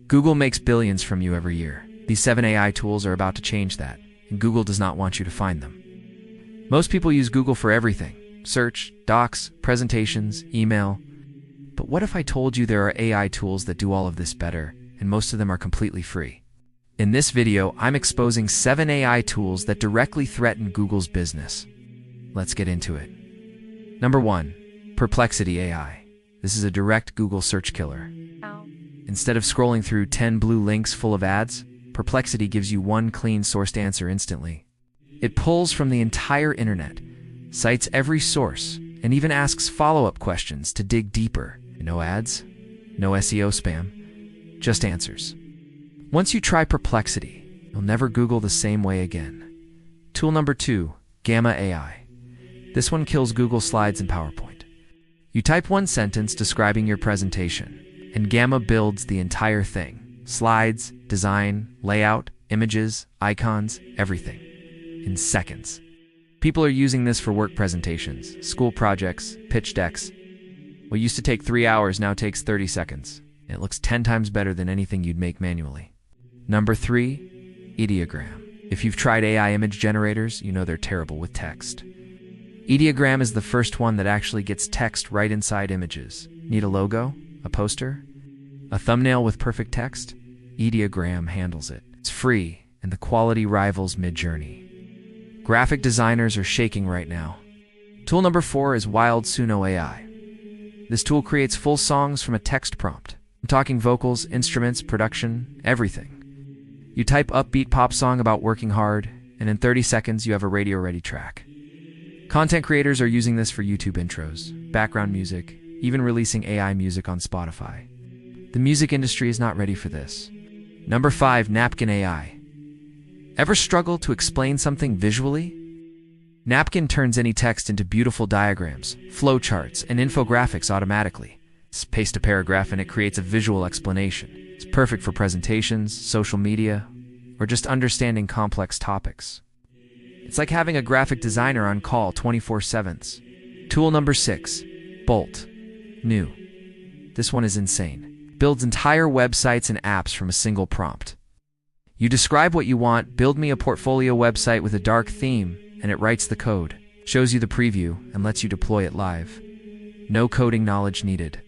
Google makes billions from you every year. These 7 AI tools are about to change that, and Google does not want you to find them. Most people use Google for everything: search, docs, presentations, email. But what if I told you there are AI tools that do all of this better, and most of them are completely free? In this video, I'm exposing 7 AI tools that directly threaten Google's business. Let's get into it. Number 1. Perplexity AI. This is a direct Google search killer. Instead of scrolling through 10 blue links full of ads, Perplexity gives you one clean sourced answer instantly. It pulls from the entire internet, cites every source, and even asks follow-up questions to dig deeper. No ads, no SEO spam, just answers. Once you try Perplexity, you'll never Google the same way again. Tool number 2, Gamma AI. This one kills Google Slides and PowerPoint. You type one sentence describing your presentation, and Gamma builds the entire thing. Slides, design, layout, images, icons, everything. In seconds. People are using this for work presentations, school projects, pitch decks. What used to take 3 hours now takes 30 seconds. It looks 10 times better than anything you'd make manually. Number 3, Ideogram. If you've tried AI image generators, you know they're terrible with text. Ideogram is the first one that actually gets text right inside images. Need a logo? A poster? A thumbnail with perfect text? Ideogram handles it. It's free, and the quality rivals Midjourney. Graphic designers are shaking right now. Tool number 4 is Wild Suno AI. This tool creates full songs from a text prompt. I'm talking vocals, instruments, production, everything. You type upbeat pop song about working hard, and in 30 seconds you have a radio-ready track. Content creators are using this for YouTube intros, background music, even releasing AI music on Spotify. The music industry is not ready for this. Number 5, Napkin AI. Ever struggle to explain something visually? Napkin turns any text into beautiful diagrams, flowcharts, and infographics automatically. Just paste a paragraph and it creates a visual explanation. It's perfect for presentations, social media, or just understanding complex topics. It's like having a graphic designer on call 24/7. Tool number 6, Bolt. New. This one is insane. Builds entire websites and apps from a single prompt. You describe what you want, build me a portfolio website with a dark theme, and it writes the code, shows you the preview, and lets you deploy it live. No coding knowledge needed.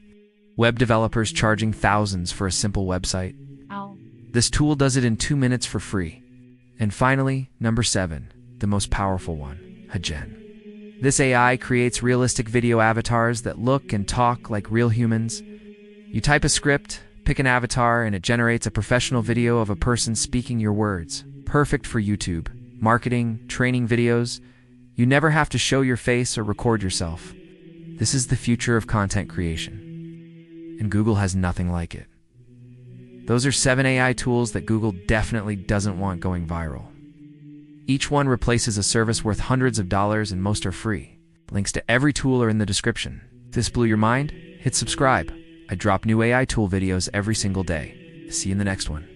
Web developers charging thousands for a simple website. This tool does it in 2 minutes for free. And finally, number 7, the most powerful one, HeyGen. This AI creates realistic video avatars that look and talk like real humans. You type a script, pick an avatar, and it generates a professional video of a person speaking your words. Perfect for YouTube, marketing, training videos. You never have to show your face or record yourself. This is the future of content creation. And Google has nothing like it. Those are 7 AI tools that Google definitely doesn't want going viral. Each one replaces a service worth hundreds of dollars and most are free. Links to every tool are in the description. If this blew your mind, hit subscribe. I drop new AI tool videos every single day. See you in the next one.